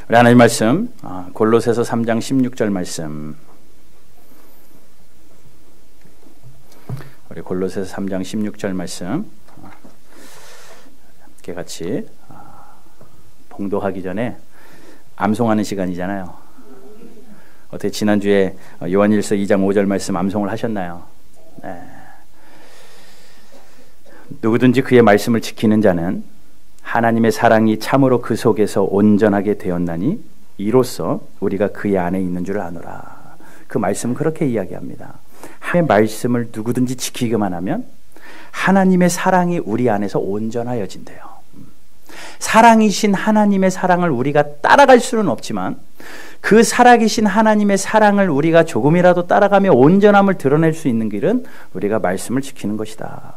우리 하나님 말씀 골로새서 3장 16절 말씀, 우리 골로새서 3장 16절 말씀 함께 같이 봉독하기 전에 암송하는 시간이잖아요. 어떻게 지난주에 요한일서 2장 5절 말씀 암송을 하셨나요? 네. 누구든지 그의 말씀을 지키는 자는 하나님의 사랑이 참으로 그 속에서 온전하게 되었나니 이로써 우리가 그의 안에 있는 줄 아노라. 그 말씀은 그렇게 이야기합니다. 하나님의 말씀을 누구든지 지키기만 하면 하나님의 사랑이 우리 안에서 온전하여진대요. 사랑이신 하나님의 사랑을 우리가 따라갈 수는 없지만 그 살아계신 하나님의 사랑을 우리가 조금이라도 따라가며 온전함을 드러낼 수 있는 길은 우리가 말씀을 지키는 것이다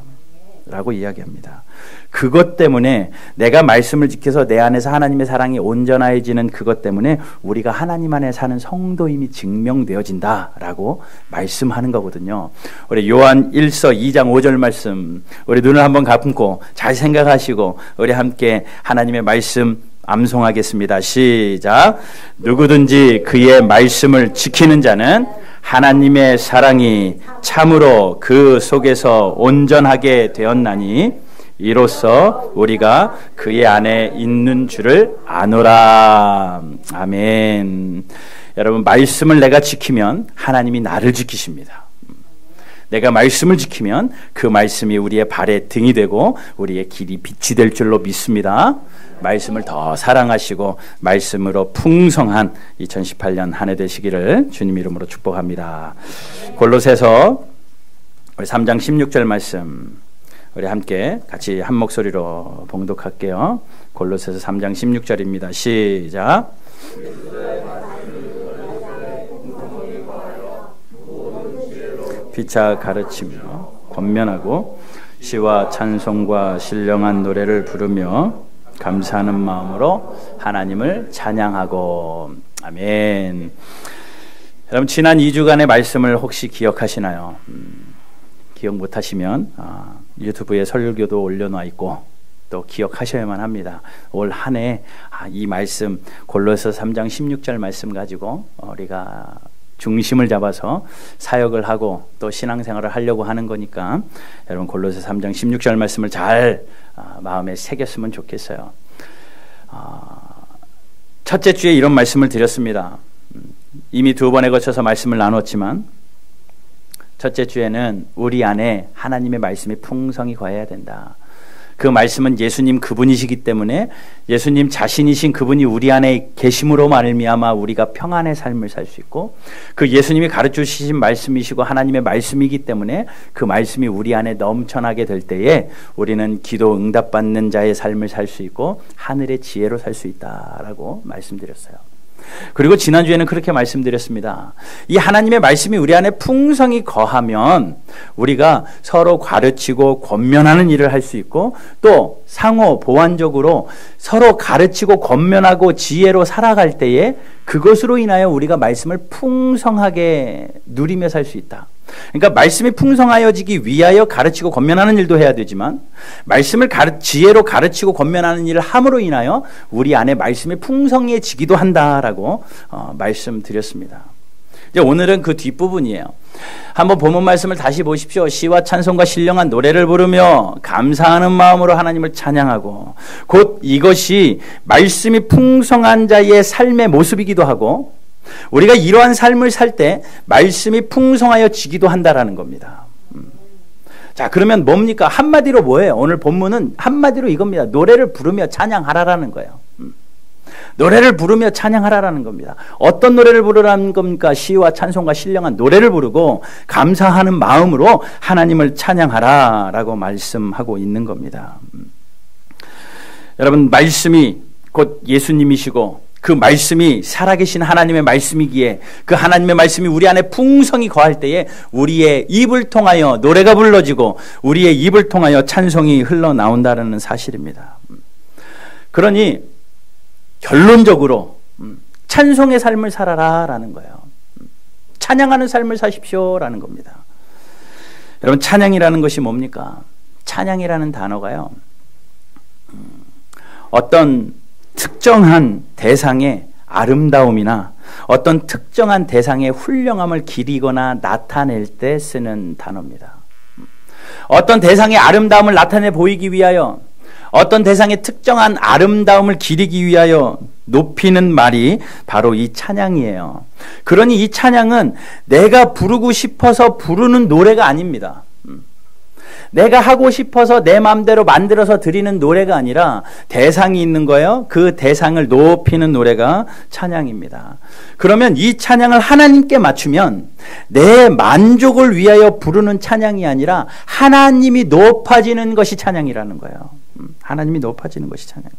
라고 이야기합니다. 그것 때문에 내가 말씀을 지켜서 내 안에서 하나님의 사랑이 온전해지는 그것 때문에 우리가 하나님 안에 사는 성도임이 증명되어진다 라고 말씀하는 거거든요. 우리 요한 1서 2장 5절 말씀, 우리 눈을 한번 감고 잘 생각하시고 우리 함께 하나님의 말씀 암송하겠습니다. 시작. 누구든지 그의 말씀을 지키는 자는 하나님의 사랑이 참으로 그 속에서 온전하게 되었나니 이로써 우리가 그의 안에 있는 줄을 아노라. 아멘. 여러분, 말씀을 내가 지키면 하나님이 나를 지키십니다. 내가 말씀을 지키면 그 말씀이 우리의 발의 등이 되고 우리의 길이 빛이 될 줄로 믿습니다. 말씀을 더 사랑하시고 말씀으로 풍성한 2018년 한 해 되시기를 주님 이름으로 축복합니다. 골로새서 3장 16절 말씀 우리 함께 같이 한 목소리로 봉독할게요. 골로새서 3장 16절입니다. 시작. 피차 가르치며 권면하고 시와 찬송과 신령한 노래를 부르며 감사하는 마음으로 하나님을 찬양하고. 아멘. 여러분, 지난 2주간의 말씀을 혹시 기억하시나요? 기억 못하시면 유튜브에 설교도 올려놔 있고 또 기억하셔야만 합니다. 올 한 해 이 말씀 골로새서 3장 16절 말씀 가지고 우리가 중심을 잡아서 사역을 하고 또 신앙생활을 하려고 하는 거니까 여러분 골로새서 3장 16절 말씀을 잘 마음에 새겼으면 좋겠어요. 첫째 주에 이런 말씀을 드렸습니다. 이미 2번에 거쳐서 말씀을 나눴지만 첫째 주에는 우리 안에 하나님의 말씀이 풍성히 거해야 된다. 그 말씀은 예수님 그분이시기 때문에 예수님 자신이신 그분이 우리 안에 계심으로 말미암아 우리가 평안의 삶을 살 수 있고 그 예수님이 가르쳐 주신 말씀이시고 하나님의 말씀이기 때문에 그 말씀이 우리 안에 넘쳐나게 될 때에 우리는 기도 응답받는 자의 삶을 살 수 있고 하늘의 지혜로 살 수 있다라고 말씀드렸어요. 그리고 지난주에는 그렇게 말씀드렸습니다. 이 하나님의 말씀이 우리 안에 풍성히 거하면 우리가 서로 가르치고 권면하는 일을 할 수 있고 또 상호 보완적으로 서로 가르치고 권면하고 지혜로 살아갈 때에 그것으로 인하여 우리가 말씀을 풍성하게 누리며 살 수 있다. 그러니까 말씀이 풍성하여지기 위하여 가르치고 권면하는 일도 해야 되지만 말씀을 지혜로 가르치고 권면하는 일을 함으로 인하여 우리 안에 말씀이 풍성해지기도 한다라고 말씀드렸습니다. 이제 오늘은 그 뒷부분이에요. 한번 본문 말씀을 다시 보십시오. 시와 찬송과 신령한 노래를 부르며 감사하는 마음으로 하나님을 찬양하고 곧 이것이 말씀이 풍성한 자의 삶의 모습이기도 하고 우리가 이러한 삶을 살 때 말씀이 풍성하여지기도 한다라는 겁니다. 자, 그러면 뭡니까? 한마디로 뭐예요? 오늘 본문은 한마디로 이겁니다. 노래를 부르며 찬양하라라는 거예요. 노래를 부르며 찬양하라라는 겁니다. 어떤 노래를 부르라는 겁니까? 시와 찬송과 신령한 노래를 부르고 감사하는 마음으로 하나님을 찬양하라라고 말씀하고 있는 겁니다. 여러분, 말씀이 곧 예수님이시고 그 말씀이 살아계신 하나님의 말씀이기에 그 하나님의 말씀이 우리 안에 풍성히 거할 때에 우리의 입을 통하여 노래가 불러지고 우리의 입을 통하여 찬송이 흘러나온다는 사실입니다. 그러니 결론적으로 찬송의 삶을 살아라라는 거예요. 찬양하는 삶을 사십시오라는 겁니다. 여러분, 찬양이라는 것이 뭡니까? 찬양이라는 단어가요, 어떤 특정한 대상에 아름다움이나 어떤 특정한 대상의 훌륭함을 기리거나 나타낼 때 쓰는 단어입니다. 어떤 대상의 아름다움을 나타내 보이기 위하여, 어떤 대상의 특정한 아름다움을 기리기 위하여 높이는 말이 바로 이 찬양이에요. 그러니 이 찬양은 내가 부르고 싶어서 부르는 노래가 아닙니다. 내가 하고 싶어서 내 마음대로 만들어서 드리는 노래가 아니라 대상이 있는 거예요. 그 대상을 높이는 노래가 찬양입니다. 그러면 이 찬양을 하나님께 맞추면 내 만족을 위하여 부르는 찬양이 아니라 하나님이 높아지는 것이 찬양이라는 거예요. 하나님이 높아지는 것이 찬양입니다.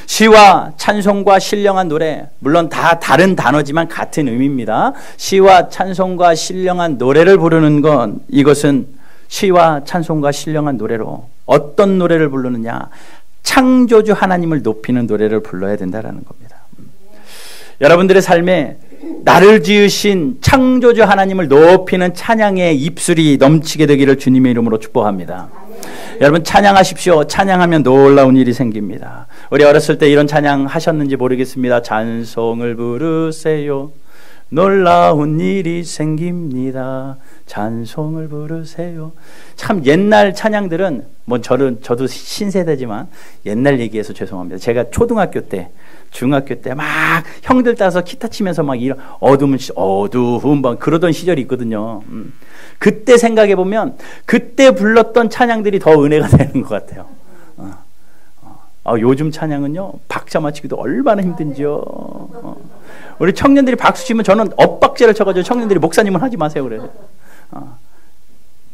시와 찬송과 신령한 노래, 물론 다 다른 단어지만 같은 의미입니다. 시와 찬송과 신령한 노래를 부르는 건, 이것은 시와 찬송과 신령한 노래로 어떤 노래를 부르느냐? 창조주 하나님을 높이는 노래를 불러야 된다는 겁니다. 여러분들의 삶에 나를 지으신 창조주 하나님을 높이는 찬양의 입술이 넘치게 되기를 주님의 이름으로 축복합니다. 여러분 찬양하십시오. 찬양하면 놀라운 일이 생깁니다. 우리 어렸을 때 이런 찬양 하셨는지 모르겠습니다. 찬송을 부르세요. 놀라운 일이 생깁니다. 찬송을 부르세요. 참 옛날 찬양들은 저도 신세대지만 옛날 얘기해서 죄송합니다. 제가 초등학교 때, 중학교 때 막 형들 따라서 기타 치면서 막 이런 어두운 막 그러던 시절이 있거든요. 그때 생각해 보면 그때 불렀던 찬양들이 더 은혜가 되는 것 같아요. 요즘 찬양은요 박자 맞추기도 얼마나 힘든지요. 우리 청년들이 박수 치면 저는 엇박자를 쳐가지고 청년들이 목사님은 하지 마세요 그래요.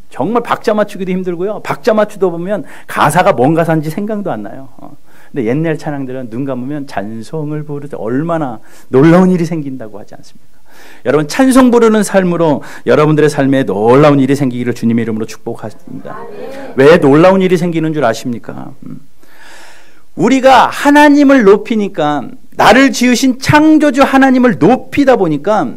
정말 박자 맞추기도 힘들고요. 박자 맞추다 보면 가사가 뭔 가사인지 생각도 안 나요. 근데 옛날 찬양들은 눈 감으면 찬송을 부르되 얼마나 놀라운 일이 생긴다고 하지 않습니까? 여러분 찬송 부르는 삶으로 여러분들의 삶에 놀라운 일이 생기기를 주님의 이름으로 축복합니다. 왜 놀라운 일이 생기는 줄 아십니까? 우리가 하나님을 높이니까, 나를 지으신 창조주 하나님을 높이다 보니까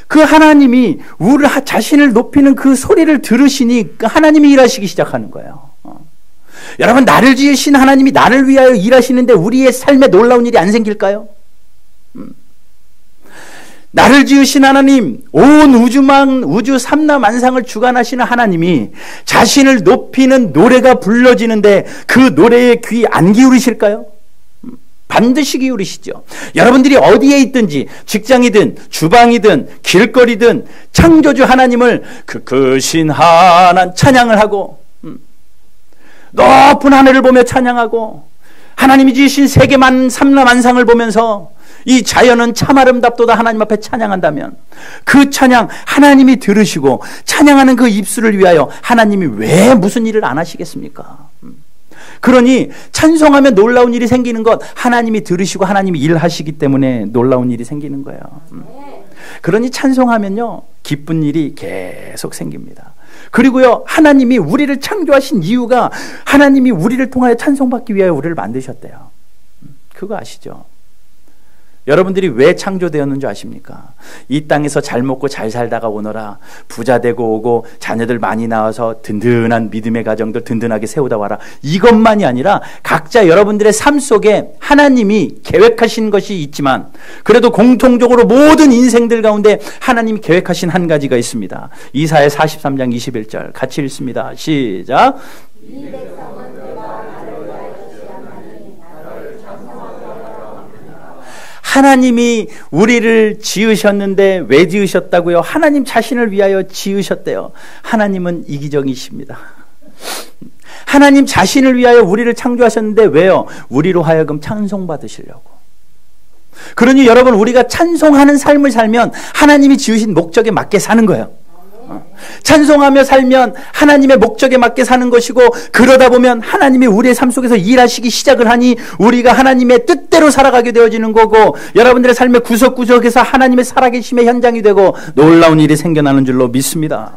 그 하나님이 우리 자신을 높이는 그 소리를 들으시니 하나님이 일하시기 시작하는 거예요. 여러분 나를 지으신 하나님이 나를 위하여 일하시는데 우리의 삶에 놀라운 일이 안 생길까요? 나를 지으신 하나님, 온 우주 삼라만상을 주관하시는 하나님이 자신을 높이는 노래가 불러지는데 그 노래에 귀 안 기울이실까요? 반드시 기울이시죠. 여러분들이 어디에 있든지, 직장이든 주방이든 길거리든 창조주 하나님을 크신 하나님 찬양을 하고, 높은 하늘을 보며 찬양하고, 하나님이 지으신 세계만 삼라만상을 보면서 이 자연은 참 아름답도다 하나님 앞에 찬양한다면 그 찬양 하나님이 들으시고 찬양하는 그 입술을 위하여 하나님이 왜 무슨 일을 안 하시겠습니까? 그러니 찬송하면 놀라운 일이 생기는 것, 하나님이 들으시고 하나님이 일하시기 때문에 놀라운 일이 생기는 거예요. 그러니 찬송하면요 기쁜 일이 계속 생깁니다. 그리고요 하나님이 우리를 창조하신 이유가 하나님이 우리를 통하여 찬송받기 위하여 우리를 만드셨대요. 그거 아시죠? 여러분들이 왜 창조되었는 줄 아십니까? 이 땅에서 잘 먹고 잘 살다가 오너라, 부자 되고 오고 자녀들 많이 낳아서 든든한 믿음의 가정들 든든하게 세우다 와라, 이것만이 아니라 각자 여러분들의 삶 속에 하나님이 계획하신 것이 있지만 그래도 공통적으로 모든 인생들 가운데 하나님이 계획하신 한 가지가 있습니다. 이사야 43장 21절 같이 읽습니다. 시작. 하나님이 우리를 지으셨는데 왜 지으셨다고요? 하나님 자신을 위하여 지으셨대요. 하나님은 이기적이십니다. 하나님 자신을 위하여 우리를 창조하셨는데 왜요? 우리로 하여금 찬송받으시려고. 그러니 여러분 우리가 찬송하는 삶을 살면 하나님이 지으신 목적에 맞게 사는 거예요. 찬송하며 살면 하나님의 목적에 맞게 사는 것이고, 그러다 보면 하나님이 우리의 삶 속에서 일하시기 시작을 하니 우리가 하나님의 뜻대로 살아가게 되어지는 거고, 여러분들의 삶의 구석구석에서 하나님의 살아계심의 현장이 되고 놀라운 일이 생겨나는 줄로 믿습니다.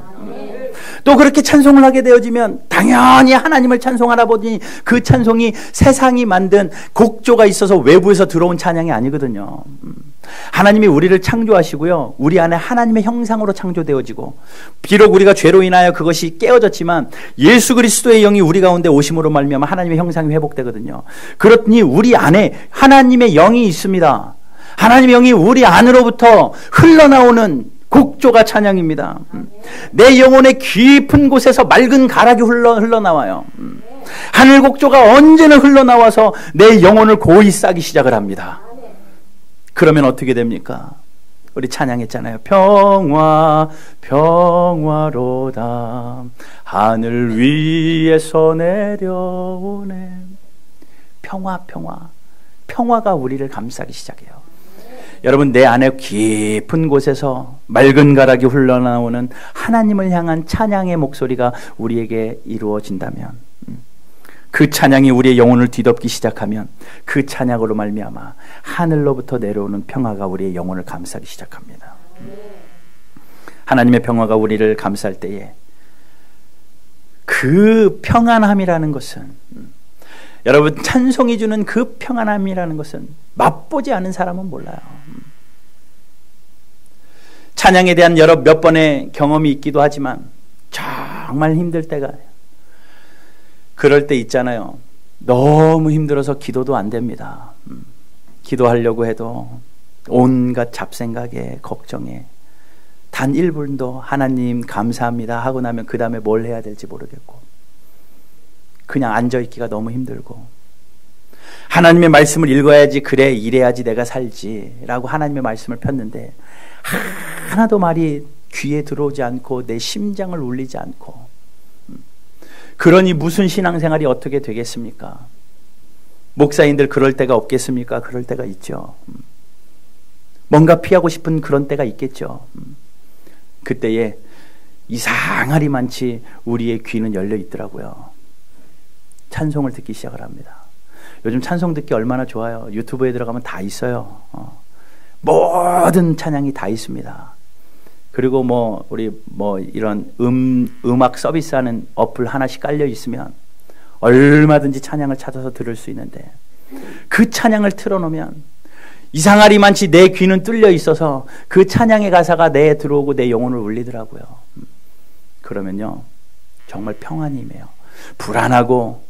또 그렇게 찬송을 하게 되어지면 당연히 하나님을 찬송하다 보니 그 찬송이 세상이 만든 곡조가 있어서 외부에서 들어온 찬양이 아니거든요. 하나님이 우리를 창조하시고요, 우리 안에 하나님의 형상으로 창조되어지고, 비록 우리가 죄로 인하여 그것이 깨어졌지만 예수 그리스도의 영이 우리 가운데 오심으로 말미암아 하나님의 형상이 회복되거든요. 그렇니 우리 안에 하나님의 영이 있습니다. 하나님의 영이 우리 안으로부터 흘러나오는 곡조가 찬양입니다. 내 영혼의 깊은 곳에서 맑은 가락이 흘러나와요. 하늘 곡조가 언제나 흘러나와서 내 영혼을 고이 싸기 시작을 합니다. 그러면 어떻게 됩니까? 우리 찬양했잖아요. 평화 평화로다 하늘 위에서 내려오네. 평화가 우리를 감싸기 시작해요. 여러분, 내 안에 깊은 곳에서 맑은 가락이 흘러나오는 하나님을 향한 찬양의 목소리가 우리에게 이루어진다면, 그 찬양이 우리의 영혼을 뒤덮기 시작하면 그 찬양으로 말미암아 하늘로부터 내려오는 평화가 우리의 영혼을 감싸기 시작합니다. 하나님의 평화가 우리를 감쌀 때에 그 평안함이라는 것은, 여러분, 찬송이 주는 그 평안함이라는 것은 맛보지 않은 사람은 몰라요. 찬양에 대한 몇 번의 경험이 있기도 하지만 정말 힘들 때가, 그럴 때 있잖아요. 너무 힘들어서 기도도 안 됩니다. 기도하려고 해도 온갖 잡생각에 걱정에 단 1분도 하나님 감사합니다 하고 나면 그 다음에 뭘 해야 될지 모르겠고, 그냥 앉아있기가 너무 힘들고, 하나님의 말씀을 읽어야지, 그래 이래야지 내가 살지 라고 하나님의 말씀을 폈는데 하나도 말이 귀에 들어오지 않고 내 심장을 울리지 않고, 그러니 무슨 신앙생활이 어떻게 되겠습니까? 목사님들 그럴 때가 없겠습니까? 그럴 때가 있죠. 뭔가 피하고 싶은 그런 때가 있겠죠. 그때에 이상하리 많지 우리의 귀는 열려 있더라고요. 찬송을 듣기 시작을 합니다. 요즘 찬송 듣기 얼마나 좋아요. 유튜브에 들어가면 다 있어요. 모든 찬양이 다 있습니다. 그리고 우리 이런 음악 서비스하는 어플 하나씩 깔려 있으면 얼마든지 찬양을 찾아서 들을 수 있는데, 그 찬양을 틀어놓으면 이상하리 많지 내 귀는 뚫려 있어서 그 찬양의 가사가 내에 들어오고 내 영혼을 울리더라고요. 그러면요, 정말 평안이 임해요. 불안하고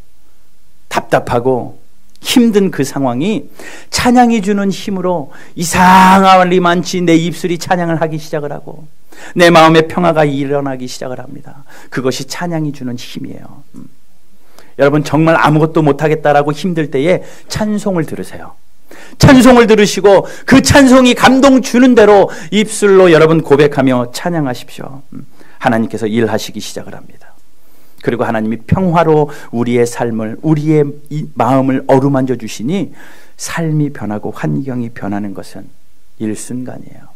답답하고 힘든 그 상황이 찬양이 주는 힘으로 이상하리 많지 내 입술이 찬양을 하기 시작을 하고 내 마음에 평화가 일어나기 시작을 합니다. 그것이 찬양이 주는 힘이에요. 여러분, 정말 아무것도 못하겠다라고 힘들 때에 찬송을 들으세요. 찬송을 들으시고 그 찬송이 감동 주는 대로 입술로 여러분 고백하며 찬양하십시오. 하나님께서 일하시기 시작을 합니다. 그리고 하나님이 평화로 우리의 삶을, 우리의 마음을 어루만져 주시니 삶이 변하고 환경이 변하는 것은 일순간이에요.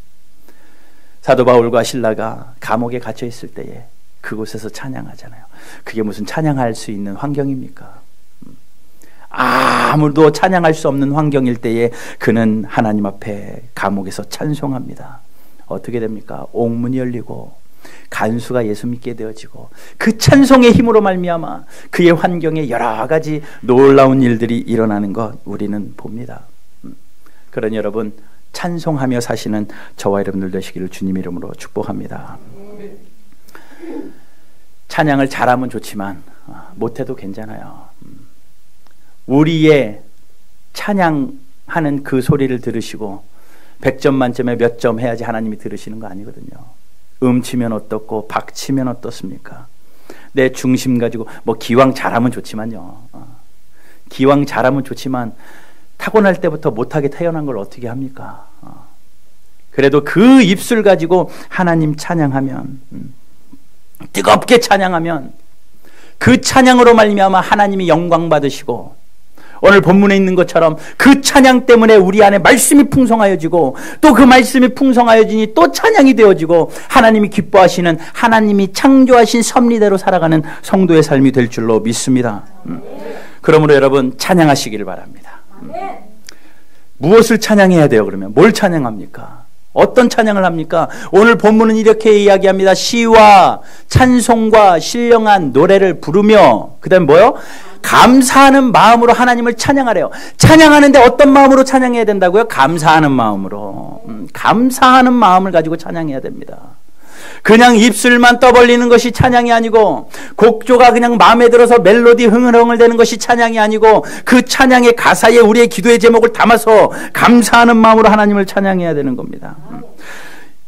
사도 바울과 실라가 감옥에 갇혀 있을 때에 그곳에서 찬양하잖아요. 그게 무슨 찬양할 수 있는 환경입니까? 아무도 찬양할 수 없는 환경일 때에 그는 하나님 앞에 감옥에서 찬송합니다. 어떻게 됩니까? 옥문이 열리고 간수가 예수 믿게 되어지고, 그 찬송의 힘으로 말미암아 그의 환경에 여러 가지 놀라운 일들이 일어나는 것 우리는 봅니다. 그러니 여러분, 찬송하며 사시는 저와 여러분들 되시기를 주님 이름으로 축복합니다. 찬양을 잘하면 좋지만 못해도 괜찮아요. 우리의 찬양하는 그 소리를 들으시고 100점 만점에 몇 점 해야지 하나님이 들으시는 거 아니거든요. 음치면 어떻고 박치면 어떻습니까? 내 중심 가지고 기왕 잘하면 좋지만요. 기왕 잘하면 좋지만 타고날 때부터 못하게 태어난 걸 어떻게 합니까? 그래도 그 입술 가지고 하나님 찬양하면, 뜨겁게 찬양하면 그 찬양으로 말미암아 하나님이 영광 받으시고, 오늘 본문에 있는 것처럼 그 찬양 때문에 우리 안에 말씀이 풍성하여지고, 또 그 말씀이 풍성하여지니 또 찬양이 되어지고, 하나님이 기뻐하시는, 하나님이 창조하신 섭리대로 살아가는 성도의 삶이 될 줄로 믿습니다. 그러므로 여러분, 찬양하시기를 바랍니다. 무엇을 찬양해야 돼요? 그러면 뭘 찬양합니까? 어떤 찬양을 합니까? 오늘 본문은 이렇게 이야기합니다. 시와 찬송과 신령한 노래를 부르며, 그 다음에 뭐요? 감사하는 마음으로 하나님을 찬양하래요. 찬양하는데 어떤 마음으로 찬양해야 된다고요? 감사하는 마음으로. 감사하는 마음을 가지고 찬양해야 됩니다. 그냥 입술만 떠벌리는 것이 찬양이 아니고, 곡조가 그냥 마음에 들어서 멜로디 흥얼흥얼대는 것이 찬양이 아니고, 그 찬양의 가사에 우리의 기도의 제목을 담아서 감사하는 마음으로 하나님을 찬양해야 되는 겁니다.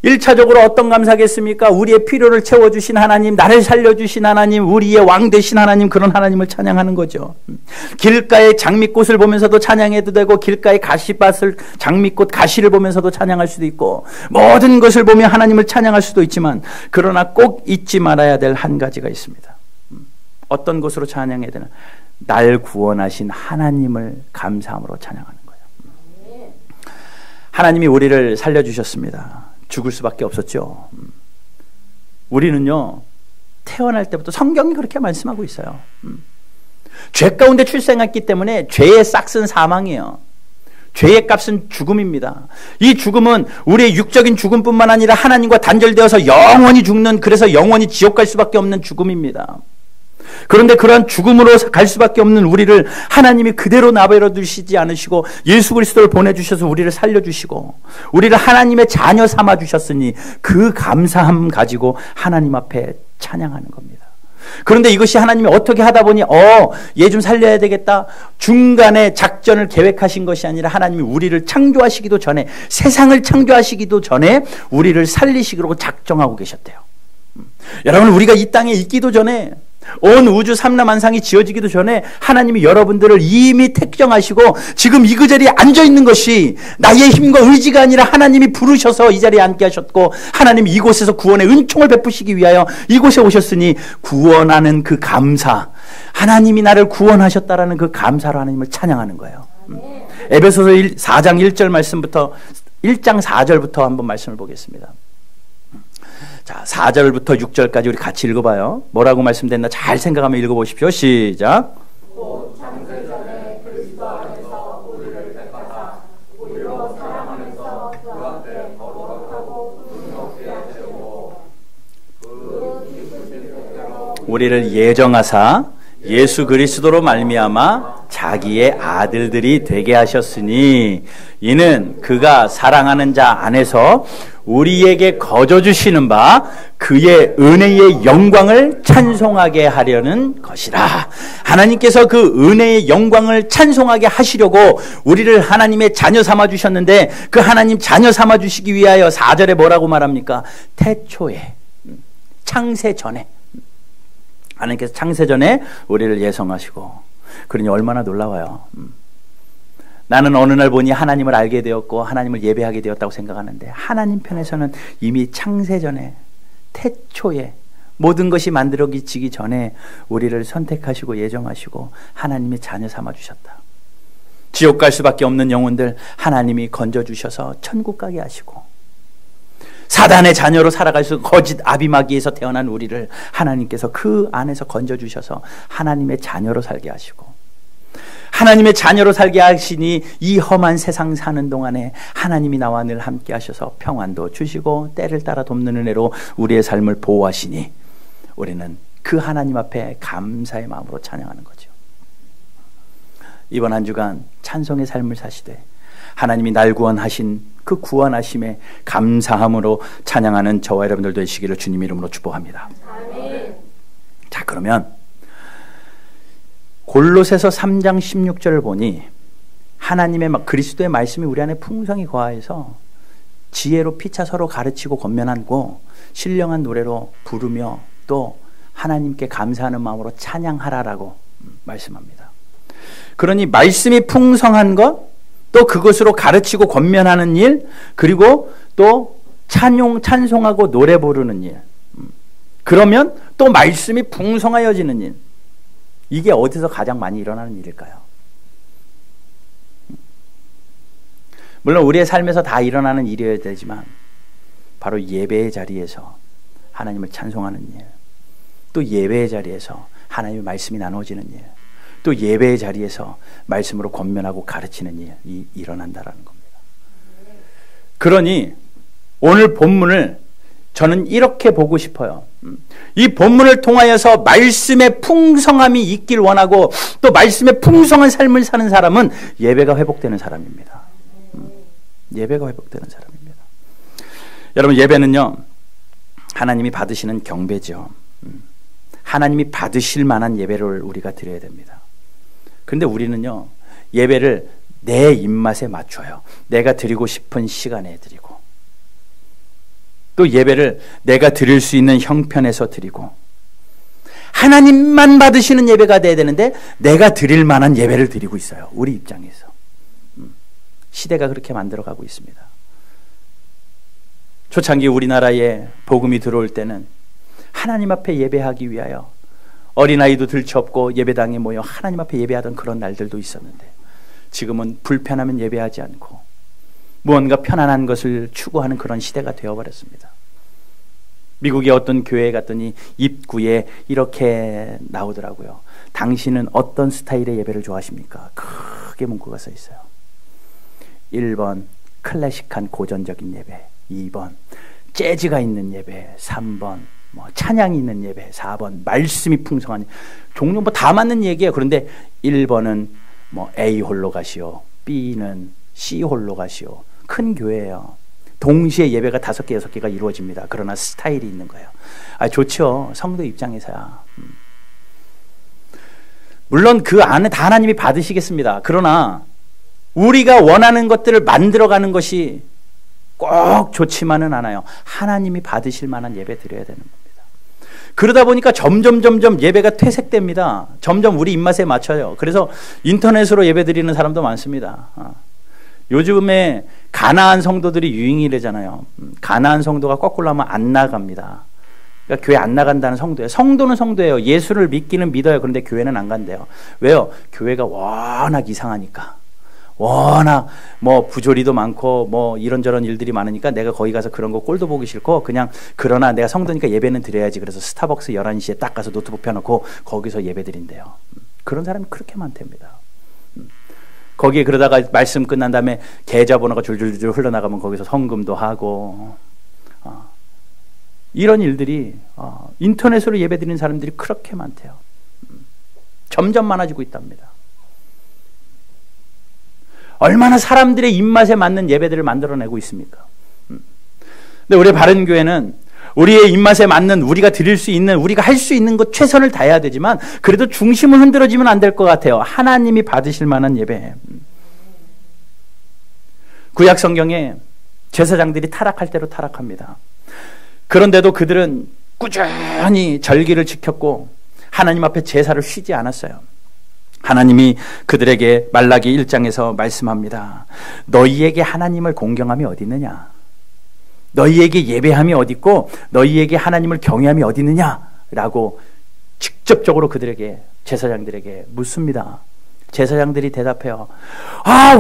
1차적으로 어떤 감사겠습니까? 우리의 필요를 채워주신 하나님, 나를 살려주신 하나님, 우리의 왕 되신 하나님, 그런 하나님을 찬양하는 거죠. 길가의 장미꽃을 보면서도 찬양해도 되고, 길가의 가시밭을, 장미꽃 가시를 보면서도 찬양할 수도 있고, 모든 것을 보며 하나님을 찬양할 수도 있지만, 그러나 꼭 잊지 말아야 될 한 가지가 있습니다. 어떤 것으로 찬양해야 되나? 날 구원하신 하나님을 감사함으로 찬양하는 거예요. 하나님이 우리를 살려주셨습니다. 죽을 수밖에 없었죠. 우리는요, 태어날 때부터 성경이 그렇게 말씀하고 있어요. 죄 가운데 출생했기 때문에 죄의 싹은 사망이에요. 죄의 값은 죽음입니다. 이 죽음은 우리의 육적인 죽음뿐만 아니라 하나님과 단절되어서 영원히 죽는, 그래서 영원히 지옥 갈 수밖에 없는 죽음입니다. 그런데 그러한 죽음으로 갈 수밖에 없는 우리를 하나님이 그대로 내버려 두시지 않으시고 예수 그리스도를 보내주셔서 우리를 살려주시고 우리를 하나님의 자녀 삼아주셨으니 그 감사함 가지고 하나님 앞에 찬양하는 겁니다. 그런데 이것이 하나님이 어떻게 하다 보니 얘 좀 살려야 되겠다, 중간에 작전을 계획하신 것이 아니라 하나님이 우리를 창조하시기도 전에, 세상을 창조하시기도 전에 우리를 살리시기로 작정하고 계셨대요. 여러분, 우리가 이 땅에 있기도 전에, 온 우주 삼라만상이 지어지기도 전에 하나님이 여러분들을 이미 택정하시고 지금 이 그 자리에 앉아있는 것이 나의 힘과 의지가 아니라 하나님이 부르셔서 이 자리에 앉게 하셨고, 하나님이 이곳에서 구원의 은총을 베푸시기 위하여 이곳에 오셨으니 구원하는 그 감사, 하나님이 나를 구원하셨다라는 그 감사로 하나님을 찬양하는 거예요. 에베소서 4장 1절 말씀부터 1장 4절부터 한번 말씀을 보겠습니다. 자, 4절부터 6절까지 우리 같이 읽어봐요. 뭐라고 말씀됐나 잘 생각하며 읽어보십시오. 시작. 곧 창세전에 그리스도 안에서 우리를 택하사 우리로 사랑하면서 그 앞에 거룩하고 분노케 하시고 그 기쁘신 뜻대로 우리를 예정하사 예수 그리스도로 말미암아 자기의 아들들이 되게 하셨으니 이는 그가 사랑하는 자 안에서 우리에게 거저 주시는 바 그의 은혜의 영광을 찬송하게 하려는 것이라. 하나님께서 그 은혜의 영광을 찬송하게 하시려고 우리를 하나님의 자녀 삼아 주셨는데, 그 하나님 자녀 삼아 주시기 위하여 4절에 뭐라고 말합니까? 태초에, 창세 전에, 하나님께서 창세 전에 우리를 예성하시고, 그러니 얼마나 놀라워요. 나는 어느 날 보니 하나님을 알게 되었고 하나님을 예배하게 되었다고 생각하는데, 하나님 편에서는 이미 창세전에, 태초에, 모든 것이 만들어지기 전에 우리를 선택하시고 예정하시고 하나님의 자녀 삼아주셨다. 지옥 갈 수밖에 없는 영혼들 하나님이 건져주셔서 천국 가게 하시고, 사단의 자녀로 살아갈 수, 거짓 아비마귀에서 태어난 우리를 하나님께서 그 안에서 건져주셔서 하나님의 자녀로 살게 하시고, 하나님의 자녀로 살게 하시니 이 험한 세상 사는 동안에 하나님이 나와 늘 함께 하셔서 평안도 주시고 때를 따라 돕는 은혜로 우리의 삶을 보호하시니 우리는 그 하나님 앞에 감사의 마음으로 찬양하는 거죠. 이번 한 주간 찬송의 삶을 사시되 하나님이 날 구원하신 그 구원하심에 감사함으로 찬양하는 저와 여러분들 되시기를 주님 이름으로 축복합니다. 아멘. 자, 그러면 골로새서 3장 16절을 보니 하나님의 그리스도의 말씀이 우리 안에 풍성히 거하여서 지혜로 피차 서로 가르치고 권면하고 신령한 노래로 부르며 또 하나님께 감사하는 마음으로 찬양하라라고 말씀합니다. 그러니 말씀이 풍성한 것, 또 그것으로 가르치고 권면하는 일, 그리고 또 찬송하고 노래 부르는 일, 그러면 또 말씀이 풍성하여지는 일, 이게 어디서 가장 많이 일어나는 일일까요? 물론 우리의 삶에서 다 일어나는 일이어야 되지만 바로 예배의 자리에서 하나님을 찬송하는 일, 또 예배의 자리에서 하나님의 말씀이 나눠지는 일, 또 예배의 자리에서 말씀으로 권면하고 가르치는 일이 일어난다라는 겁니다. 그러니 오늘 본문을 저는 이렇게 보고 싶어요. 이 본문을 통하여서 말씀의 풍성함이 있길 원하고 또 말씀의 풍성한 삶을 사는 사람은 예배가 회복되는 사람입니다. 예배가 회복되는 사람입니다. 여러분, 예배는요 하나님이 받으시는 경배죠. 하나님이 받으실 만한 예배를 우리가 드려야 됩니다. 그런데 우리는요, 예배를 내 입맛에 맞춰요. 내가 드리고 싶은 시간에 드리고, 또 예배를 내가 드릴 수 있는 형편에서 드리고, 하나님만 받으시는 예배가 돼야 되는데 내가 드릴 만한 예배를 드리고 있어요. 우리 입장에서. 시대가 그렇게 만들어가고 있습니다. 초창기 우리나라에 복음이 들어올 때는 하나님 앞에 예배하기 위하여 어린아이도 들쳐업고 예배당에 모여 하나님 앞에 예배하던 그런 날들도 있었는데, 지금은 불편하면 예배하지 않고 무언가 편안한 것을 추구하는 그런 시대가 되어버렸습니다. 미국의 어떤 교회에 갔더니 입구에 이렇게 나오더라고요. 당신은 어떤 스타일의 예배를 좋아하십니까? 크게 문구가 써 있어요. 1번 클래식한 고전적인 예배, 2번 재즈가 있는 예배, 3번 찬양이 있는 예배, 4번 말씀이 풍성한, 종종 다 맞는 얘기예요. 그런데 1번은 A홀로 가시오, B는 C홀로 가시오. 큰 교회예요. 동시에 예배가 5개, 6개가 이루어집니다. 그러나 스타일이 있는 거예요. 좋죠. 성도 입장에서야. 물론 그 안에 다 하나님이 받으시겠습니다. 그러나 우리가 원하는 것들을 만들어가는 것이 꼭 좋지만은 않아요. 하나님이 받으실 만한 예배 드려야 되는 겁니다. 그러다 보니까 점점 예배가 퇴색됩니다. 점점 우리 입맛에 맞춰요. 그래서 인터넷으로 예배 드리는 사람도 많습니다. 요즘에 가나안 성도들이 유행이래잖아요. 가나안 성도가 거꾸로 하면 안 나갑니다. 그러니까 교회 안 나간다는 성도예요. 성도는 성도예요. 예수를 믿기는 믿어요. 그런데 교회는 안 간대요. 왜요? 교회가 워낙 이상하니까. 워낙 부조리도 많고 이런저런 일들이 많으니까 내가 거기 가서 그런 거 꼴도 보기 싫고, 그냥 그러나 내가 성도니까 예배는 드려야지. 그래서 스타벅스 11시에 딱 가서 노트북 펴놓고 거기서 예배 드린대요. 그런 사람이 그렇게 많답니다. 거기에 그러다가 말씀 끝난 다음에 계좌번호가 줄줄줄 흘러나가면 거기서 성금도 하고, 이런 일들이 인터넷으로 예배드리는 사람들이 그렇게 많대요. 점점 많아지고 있답니다. 얼마나 사람들의 입맛에 맞는 예배들을 만들어내고 있습니까? 근데 우리 바른교회는 우리의 입맛에 맞는, 우리가 드릴 수 있는, 우리가 할 수 있는 것 최선을 다해야 되지만, 그래도 중심은 흔들어지면 안 될 것 같아요. 하나님이 받으실 만한 예배. 구약 성경에 제사장들이 타락할 대로 타락합니다. 그런데도 그들은 꾸준히 절기를 지켰고 하나님 앞에 제사를 쉬지 않았어요. 하나님이 그들에게 말라기 1장에서 말씀합니다. 너희에게 하나님을 공경함이 어디 있느냐? 너희에게 예배함이 어디 있고 너희에게 하나님을 경외함이 어디 있느냐? 라고 직접적으로 그들에게, 제사장들에게 묻습니다. 제사장들이 대답해요.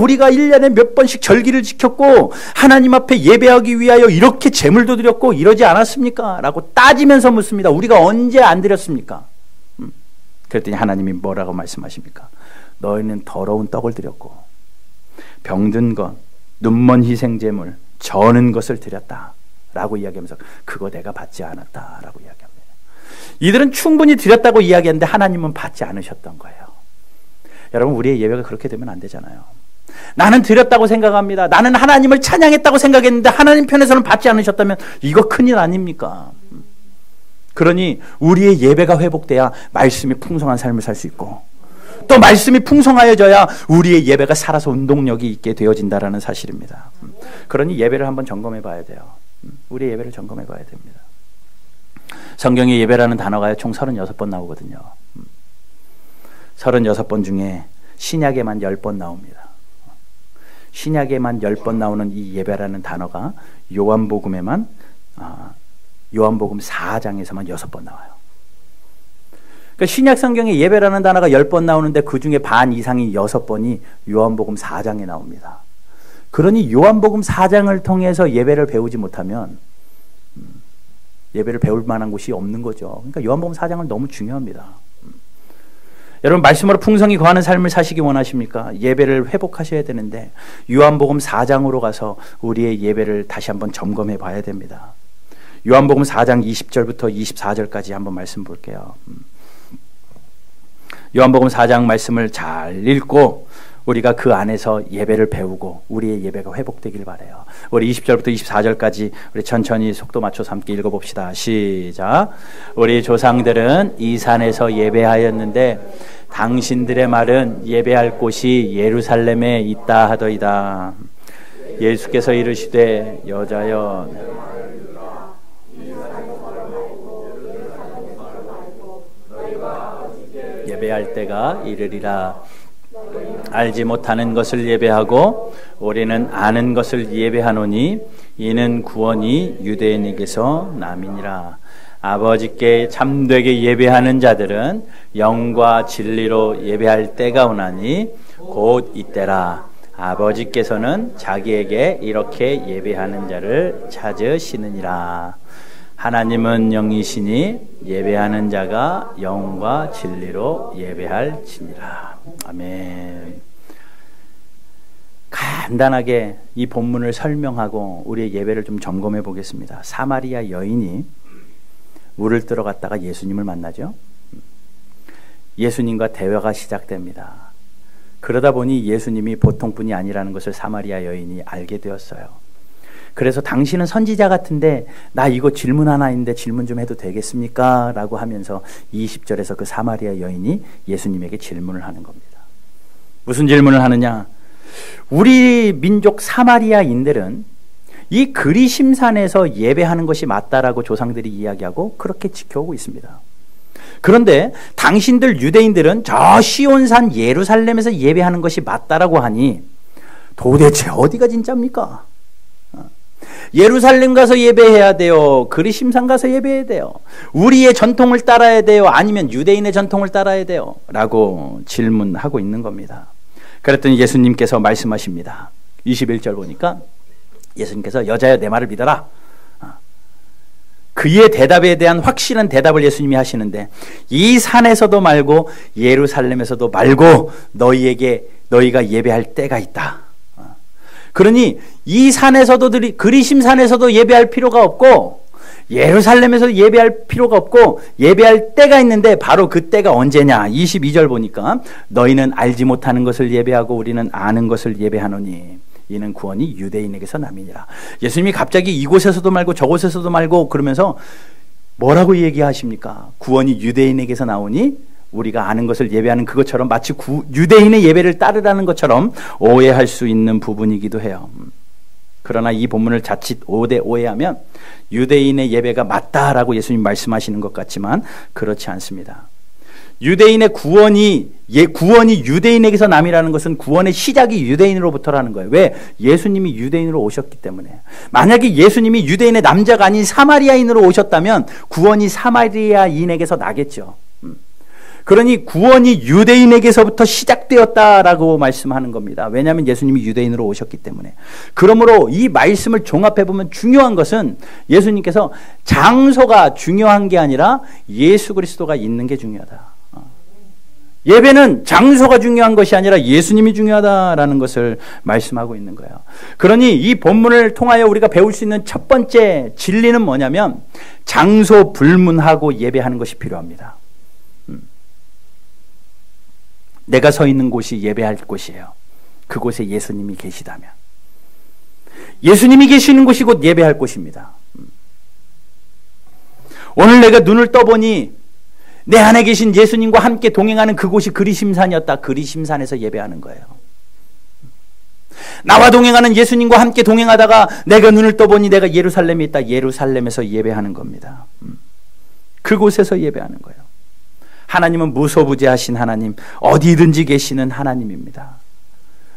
우리가 1년에 몇 번씩 절기를 지켰고 하나님 앞에 예배하기 위하여 이렇게 제물도 드렸고 이러지 않았습니까? 라고 따지면서 묻습니다. 우리가 언제 안 드렸습니까? 그랬더니 하나님이 뭐라고 말씀하십니까? 너희는 더러운 떡을 드렸고 병든 것, 눈먼 희생제물, 저는 것을 드렸다 라고 이야기하면서 그거 내가 받지 않았다 라고 이야기합니다. 이들은 충분히 드렸다고 이야기했는데 하나님은 받지 않으셨던 거예요. 여러분, 우리의 예배가 그렇게 되면 안 되잖아요. 나는 드렸다고 생각합니다. 나는 하나님을 찬양했다고 생각했는데 하나님 편에서는 받지 않으셨다면 이거 큰일 아닙니까? 그러니 우리의 예배가 회복돼야 말씀이 풍성한 삶을 살 수 있고, 또 말씀이 풍성하여져야 우리의 예배가 살아서 운동력이 있게 되어진다라는 사실입니다. 그러니 예배를 한번 점검해 봐야 돼요. 우리의 예배를 점검해 봐야 됩니다. 성경에 예배라는 단어가 총 36번 나오거든요. 36번 중에 신약에만 10번 나옵니다. 신약에만 10번 나오는 이 예배라는 단어가 요한복음에만 요한복음 4장에서만 6번 나와요. 그러니까 신약 성경에 예배라는 단어가 10번 나오는데 그 중에 반 이상이 6번이 요한복음 4장에 나옵니다. 그러니 요한복음 4장을 통해서 예배를 배우지 못하면 예배를 배울 만한 곳이 없는 거죠. 그러니까 요한복음 4장은 너무 중요합니다. 여러분, 말씀으로 풍성히 거하는 삶을 사시기 원하십니까? 예배를 회복하셔야 되는데 요한복음 4장으로 가서 우리의 예배를 다시 한번 점검해 봐야 됩니다. 요한복음 4장 20절부터 24절까지 한번 말씀 볼게요. 요한복음 4장 말씀을 잘 읽고 우리가 그 안에서 예배를 배우고 우리의 예배가 회복되길 바라요. 우리 20절부터 24절까지 우리 천천히 속도 맞춰서 함께 읽어봅시다. 시작. 우리 조상들은 이 산에서 예배하였는데 당신들의 말은 예배할 곳이 예루살렘에 있다 하더이다. 예수께서 이르시되 여자여 예배할 때가 이르리라. 알지 못하는 것을 예배하고 우리는 아는 것을 예배하노니 이는 구원이 유대인에게서 남이니라. 아버지께 참되게 예배하는 자들은 영과 진리로 예배할 때가 오나니 곧 이때라. 아버지께서는 자기에게 이렇게 예배하는 자를 찾으시느니라. 하나님은 영이시니 예배하는 자가 영과 진리로 예배할지니라. 아멘. 간단하게 이 본문을 설명하고 우리의 예배를 좀 점검해 보겠습니다. 사마리아 여인이 물을 들어갔다가 예수님을 만나죠. 예수님과 대화가 시작됩니다. 그러다 보니 예수님이 보통 분이 아니라는 것을 사마리아 여인이 알게 되었어요. 그래서 당신은 선지자 같은데 나 이거 질문 하나 있는데 질문 좀 해도 되겠습니까? 라고 하면서 20절에서 그 사마리아 여인이 예수님에게 질문을 하는 겁니다. 무슨 질문을 하느냐? 우리 민족 사마리아인들은 이 그리심산에서 예배하는 것이 맞다라고 조상들이 이야기하고 그렇게 지켜오고 있습니다. 그런데 당신들 유대인들은 저 시온산 예루살렘에서 예배하는 것이 맞다라고 하니 도대체 어디가 진짜입니까? 예루살렘 가서 예배해야 돼요? 그리심산 가서 예배해야 돼요? 우리의 전통을 따라야 돼요? 아니면 유대인의 전통을 따라야 돼요? 라고 질문하고 있는 겁니다. 그랬더니 예수님께서 말씀하십니다. 21절 보니까 예수님께서 여자여 내 말을 믿어라. 그의 대답에 대한 확실한 대답을 예수님이 하시는데 이 산에서도 말고 예루살렘에서도 말고 너희가 예배할 때가 있다. 그러니 이 산에서도 그리심산에서도 예배할 필요가 없고 예루살렘에서도 예배할 필요가 없고 예배할 때가 있는데 바로 그 때가 언제냐. 22절 보니까 너희는 알지 못하는 것을 예배하고 우리는 아는 것을 예배하노니 이는 구원이 유대인에게서 남이니라. 예수님이 갑자기 이곳에서도 말고 저곳에서도 말고 그러면서 뭐라고 얘기하십니까? 구원이 유대인에게서 나오니 우리가 아는 것을 예배하는 그것처럼 마치 유대인의 예배를 따르라는 것처럼 오해할 수 있는 부분이기도 해요. 그러나 이 본문을 자칫 오해하면 유대인의 예배가 맞다라고 예수님 말씀하시는 것 같지만 그렇지 않습니다. 유대인의 구원이 유대인에게서 남이라는 것은 구원의 시작이 유대인으로부터라는 거예요. 왜? 예수님이 유대인으로 오셨기 때문에. 만약에 예수님이 유대인의 남자가 아닌 사마리아인으로 오셨다면 구원이 사마리아인에게서 나겠죠. 그러니 구원이 유대인에게서부터 시작되었다라고 말씀하는 겁니다. 왜냐하면 예수님이 유대인으로 오셨기 때문에. 그러므로 이 말씀을 종합해보면 중요한 것은 예수님께서 장소가 중요한 게 아니라 예수 그리스도가 있는 게 중요하다. 예배는 장소가 중요한 것이 아니라 예수님이 중요하다라는 것을 말씀하고 있는 거예요. 그러니 이 본문을 통하여 우리가 배울 수 있는 첫 번째 진리는 뭐냐면 장소 불문하고 예배하는 것이 필요합니다. 내가 서 있는 곳이 예배할 곳이에요. 그곳에 예수님이 계시다면. 예수님이 계시는 곳이 곧 예배할 곳입니다. 오늘 내가 눈을 떠보니 내 안에 계신 예수님과 함께 동행하는 그곳이 그리심산이었다. 그리심산에서 예배하는 거예요. 나와 동행하는 예수님과 함께 동행하다가 내가 눈을 떠보니 내가 예루살렘에 있다. 예루살렘에서 예배하는 겁니다. 그곳에서 예배하는 거예요. 하나님은 무소부재하신 하나님, 어디든지 계시는 하나님입니다.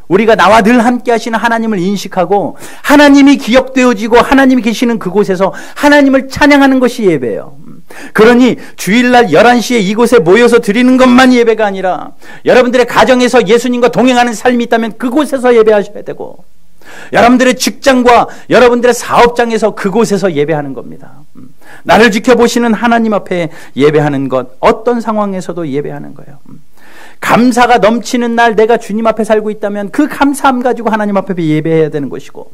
우리가 나와 늘 함께 하시는 하나님을 인식하고 하나님이 기억되어지고 하나님이 계시는 그곳에서 하나님을 찬양하는 것이 예배예요. 그러니 주일날 11시에 이곳에 모여서 드리는 것만 예배가 아니라 여러분들의 가정에서 예수님과 동행하는 삶이 있다면 그곳에서 예배하셔야 되고 여러분들의 직장과 여러분들의 사업장에서 그곳에서 예배하는 겁니다. 나를 지켜보시는 하나님 앞에 예배하는 것, 어떤 상황에서도 예배하는 거예요. 감사가 넘치는 날 내가 주님 앞에 살고 있다면 그 감사함 가지고 하나님 앞에 예배해야 되는 것이고,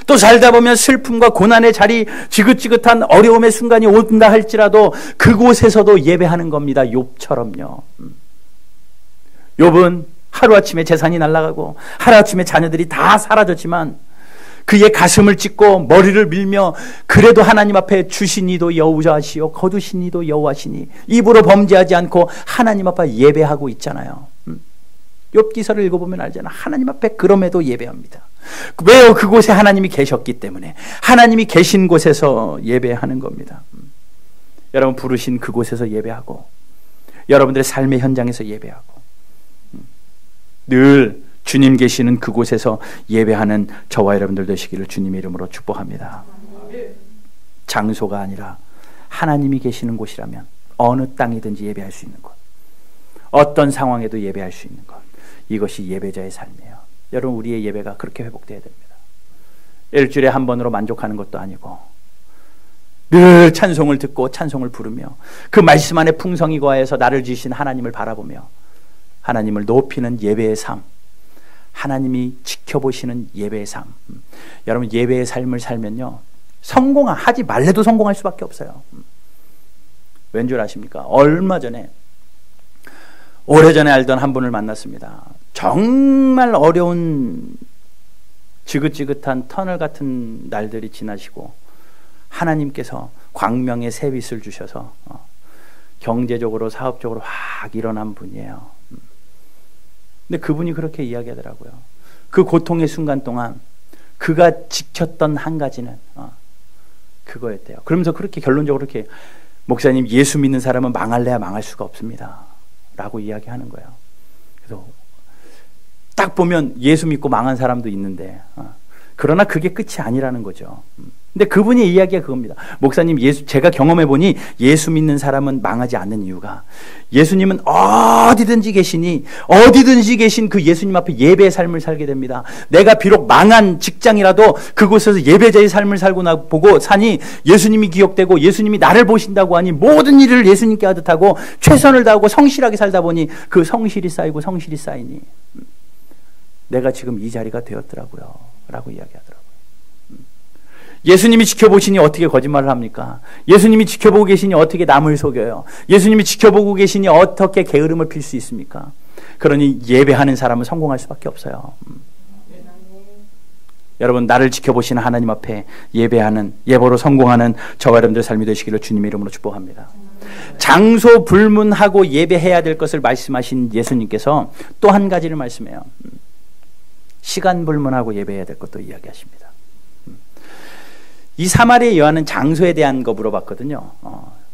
또 살다 보면 슬픔과 고난의 자리, 지긋지긋한 어려움의 순간이 온다 할지라도 그곳에서도 예배하는 겁니다. 욥처럼요. 욥은 하루아침에 재산이 날아가고 하루아침에 자녀들이 다 사라졌지만 그의 가슴을 찢고 머리를 밀며 그래도 하나님 앞에 주신 이도 여호와시요 거두신 이도 여호와시니 입으로 범죄하지 않고 하나님 앞에 예배하고 있잖아요. 욥기서를 읽어보면 알잖아요. 하나님 앞에 그럼에도 예배합니다. 왜요? 그곳에 하나님이 계셨기 때문에 하나님이 계신 곳에서 예배하는 겁니다. 여러분 부르신 그곳에서 예배하고 여러분들의 삶의 현장에서 예배하고 늘 주님 계시는 그곳에서 예배하는 저와 여러분들 되시기를 주님의 이름으로 축복합니다. 장소가 아니라 하나님이 계시는 곳이라면 어느 땅이든지 예배할 수 있는 것, 어떤 상황에도 예배할 수 있는 것, 이것이 예배자의 삶이에요. 여러분 우리의 예배가 그렇게 회복돼야 됩니다. 일주일에 한 번으로 만족하는 것도 아니고 늘 찬송을 듣고 찬송을 부르며 그 말씀 안에 풍성이 거하여서 나를 지으신 하나님을 바라보며 하나님을 높이는 예배의 삶, 하나님이 지켜보시는 예배의 삶. 여러분 예배의 삶을 살면요 성공하지 말래도 성공할 수밖에 없어요. 왠 줄 아십니까? 얼마 전에 오래전에 알던 한 분을 만났습니다. 정말 어려운 지긋지긋한 터널 같은 날들이 지나시고 하나님께서 광명의 새빛을 주셔서 경제적으로 사업적으로 확 일어난 분이에요. 근데 그분이 그렇게 이야기하더라고요. 그 고통의 순간 동안 그가 지켰던 한 가지는 그거였대요. 그러면서 그렇게 결론적으로 이렇게 목사님 예수 믿는 사람은 망할래야 망할 수가 없습니다 라고 이야기하는 거예요. 그래서 딱 보면 예수 믿고 망한 사람도 있는데 그러나 그게 끝이 아니라는 거죠. 근데 그분의 이야기가 그겁니다. 목사님 제가 경험해보니 예수 믿는 사람은 망하지 않는 이유가 예수님은 어디든지 계시니 어디든지 계신 그 예수님 앞에 예배의 삶을 살게 됩니다. 내가 비록 망한 직장이라도 그곳에서 예배자의 삶을 살고 보고 사니 예수님이 기억되고 예수님이 나를 보신다고 하니 모든 일을 예수님께 하듯하고 최선을 다하고 성실하게 살다 보니 그 성실이 쌓이고 성실이 쌓이니 내가 지금 이 자리가 되었더라고요 라고 이야기하더라고요. 예수님이 지켜보시니 어떻게 거짓말을 합니까? 예수님이 지켜보고 계시니 어떻게 남을 속여요? 예수님이 지켜보고 계시니 어떻게 게으름을 필 수 있습니까? 그러니 예배하는 사람은 성공할 수밖에 없어요. 여러분 나를 지켜보시는 하나님 앞에 예배하는 예보로 성공하는 저와 여러분들 삶이 되시기를 주님의 이름으로 축복합니다. 장소 불문하고 예배해야 될 것을 말씀하신 예수님께서 또 한 가지를 말씀해요. 시간 불문하고 예배해야 될 것도 이야기하십니다. 이 사마리아 여인은 장소에 대한 거 물어봤거든요.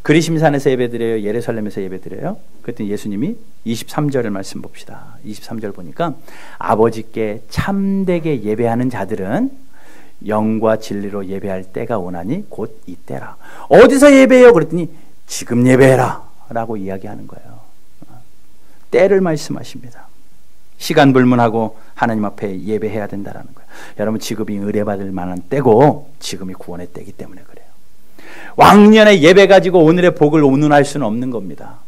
그리심산에서 예배드려요? 예루살렘에서 예배드려요? 그랬더니 예수님이 23절을 말씀 봅시다. 23절 보니까 아버지께 참되게 예배하는 자들은 영과 진리로 예배할 때가 오나니 곧 이때라. 어디서 예배해요? 그랬더니 지금 예배해라 라고 이야기하는 거예요. 때를 말씀하십니다. 시간 불문하고 하나님 앞에 예배해야 된다라는 거예요. 여러분 지금이 의뢰받을 만한 때고 지금이 구원의 때이기 때문에 그래요. 왕년에 예배 가지고 오늘의 복을 운운할 수는 없는 겁니다.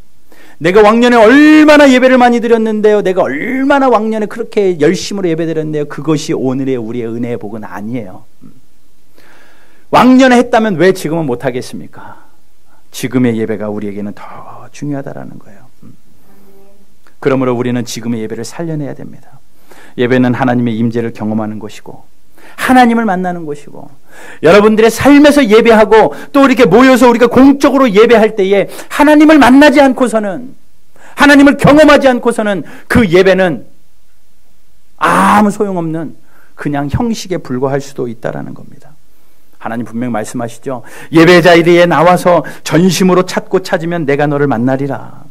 내가 왕년에 얼마나 예배를 많이 드렸는데요. 내가 얼마나 왕년에 그렇게 열심으로 예배 드렸는데요. 그것이 오늘의 우리의 은혜의 복은 아니에요. 왕년에 했다면 왜 지금은 못하겠습니까? 지금의 예배가 우리에게는 더 중요하다라는 거예요. 그러므로 우리는 지금의 예배를 살려내야 됩니다. 예배는 하나님의 임재를 경험하는 것이고 하나님을 만나는 것이고 여러분들의 삶에서 예배하고 또 이렇게 모여서 우리가 공적으로 예배할 때에 하나님을 만나지 않고서는 하나님을 경험하지 않고서는 그 예배는 아무 소용없는 그냥 형식에 불과할 수도 있다라는 겁니다. 하나님 분명 말씀하시죠. 예배자리에 나와서 전심으로 찾고 찾으면 내가 너를 만나리라.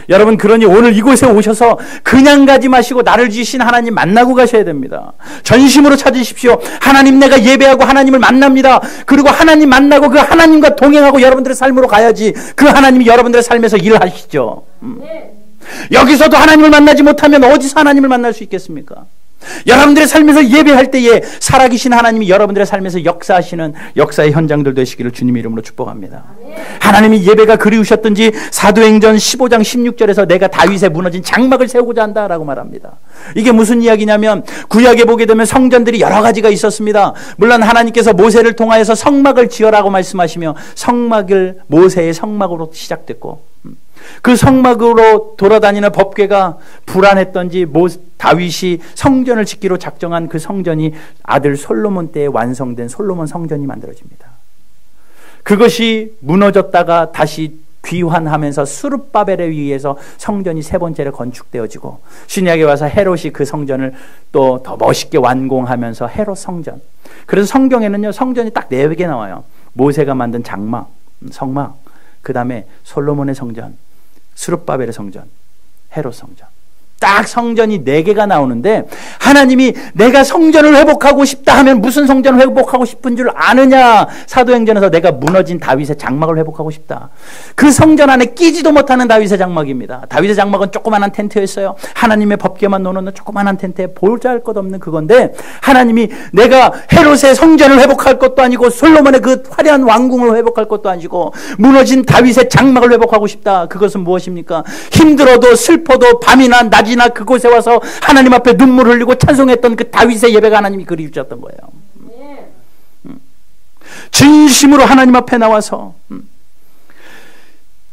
여러분 그러니 오늘 이곳에 오셔서 그냥 가지 마시고 나를 지으신 하나님 만나고 가셔야 됩니다. 전심으로 찾으십시오. 하나님 내가 예배하고 하나님을 만납니다. 그리고 하나님 만나고 그 하나님과 동행하고 여러분들의 삶으로 가야지 그 하나님이 여러분들의 삶에서 일하시죠. 여기서도 하나님을 만나지 못하면 어디서 하나님을 만날 수 있겠습니까? 여러분들의 삶에서 예배할 때에 살아계신 하나님이 여러분들의 삶에서 역사하시는 역사의 현장들 되시기를 주님의 이름으로 축복합니다. 하나님이 예배가 그리우셨든지 사도행전 15장 16절에서 내가 다윗의 무너진 장막을 세우고자 한다라고 말합니다. 이게 무슨 이야기냐면 구약에 보게 되면 성전들이 여러 가지가 있었습니다. 물론 하나님께서 모세를 통하여서 성막을 지어라고 말씀하시며 성막을 모세의 성막으로 시작됐고 그 성막으로 돌아다니는 법궤가 불안했던지 다윗이 성전을 짓기로 작정한 그 성전이 아들 솔로몬 때에 완성된 솔로몬 성전이 만들어집니다. 그것이 무너졌다가 다시 귀환하면서 스룹바벨에 의해서 성전이 세 번째로 건축되어지고 신약에 와서 헤롯이 그 성전을 또 더 멋있게 완공하면서 헤롯 성전. 그래서 성경에는요, 성전이 딱 4개 나와요. 모세가 만든 장막, 성막, 그 다음에 솔로몬의 성전, 스룹바벨의 성전, 헤롯 성전. 딱 성전이 4개가 나오는데 하나님이 내가 성전을 회복하고 싶다 하면 무슨 성전을 회복하고 싶은 줄 아느냐? 사도행전에서 내가 무너진 다윗의 장막을 회복하고 싶다. 그 성전 안에 끼지도 못하는 다윗의 장막입니다. 다윗의 장막은 조그만한 텐트였어요. 하나님의 법궤만 놓는 조그만한 텐트에 보잘것없는 그건데 하나님이 내가 헤롯의 성전을 회복할 것도 아니고 솔로몬의 그 화려한 왕궁을 회복할 것도 아니고 무너진 다윗의 장막을 회복하고 싶다. 그것은 무엇입니까? 힘들어도 슬퍼도 밤이나 낮이나 그곳에 와서 하나님 앞에 눈물 흘리고 찬송했던 그 다윗의 예배가 하나님이 그리우셨던 거예요. 진심으로 하나님 앞에 나와서